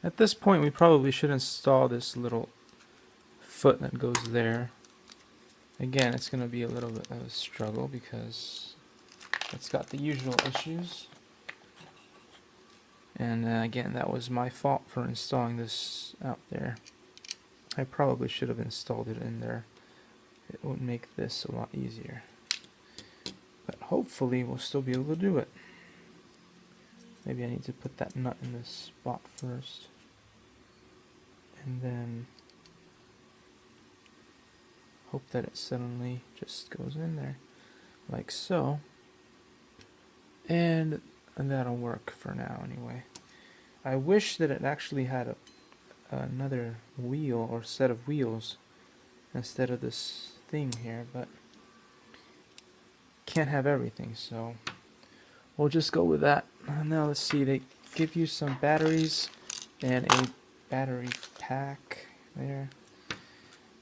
At this point we probably should install this little foot that goes there. Again, it's going to be a little bit of a struggle because it's got the usual issues. And again, that was my fault for installing this out there. I probably should have installed it in there. It would make this a lot easier. But hopefully we'll still be able to do it. Maybe I need to put that nut in this spot first. And then hope that it suddenly just goes in there. Like so. And that'll work for now anyway. I wish that it actually had another wheel or set of wheels instead of this thing here, but can't have everything, so we'll just go with that. Now let's see, they give you some batteries and a battery pack there.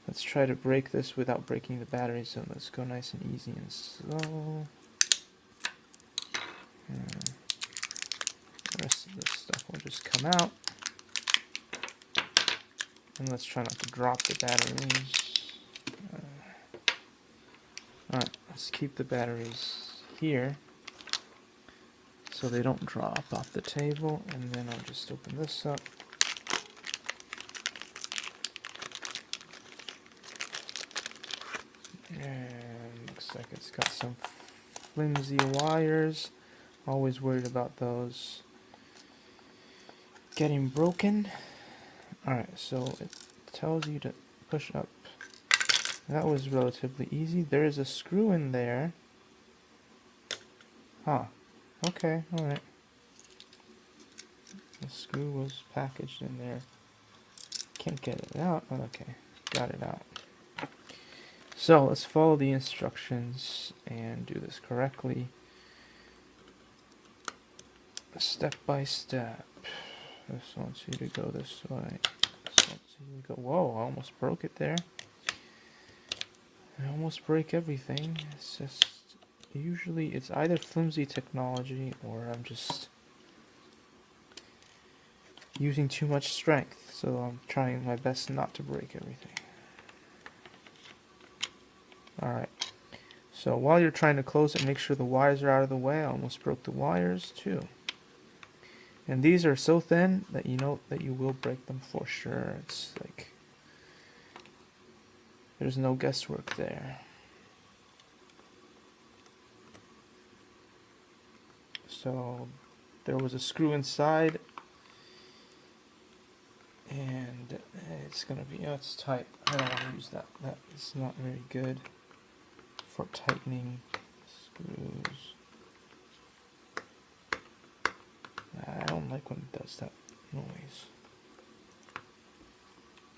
Let's try to break this without breaking the batteries, so let's go nice and easy and slow. The rest of this stuff will just come out. And let's try not to drop the batteries. Alright, let's keep the batteries here so they don't drop off the table. And then I'll just open this up. And looks like it's got some flimsy wires. Always worried about those getting broken. Alright, so it tells you to push up. That was relatively easy. There is a screw in there. Huh. Okay, alright. The screw was packaged in there. Can't get it out. Okay, got it out. So let's follow the instructions and do this correctly. Step by step. This wants you to go this way. This wants you to go. Whoa, I almost broke it there. I almost break everything. It's just, usually it's either flimsy technology or I'm just using too much strength. So I'm trying my best not to break everything. Alright. So while you're trying to close it, make sure the wires are out of the way. I almost broke the wires too. And these are so thin that you know that you will break them for sure. It's like there's no guesswork there. So there was a screw inside, and it's gonna be, oh, it's tight. I don't want to use that. That is not very good for tightening screws. I don't like when it does that noise.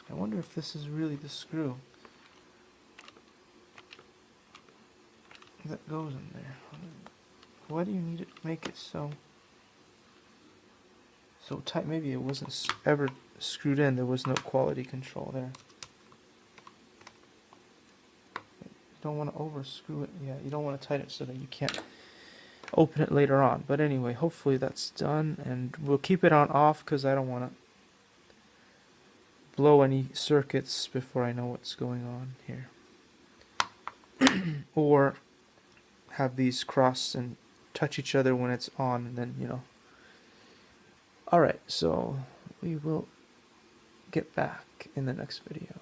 I wonder if this is really the screw that goes in there. Why do you need it to make it so tight? Maybe it wasn't ever screwed in. There was no quality control there. You don't want to over screw it. Yeah, you don't want to tighten it so that you can't open it later on. But anyway, hopefully that's done, and we'll keep it on off because I don't want to blow any circuits before I know what's going on here. Or have these cross and touch each other when it's on, and then, you know. Alright, so we will get back in the next video.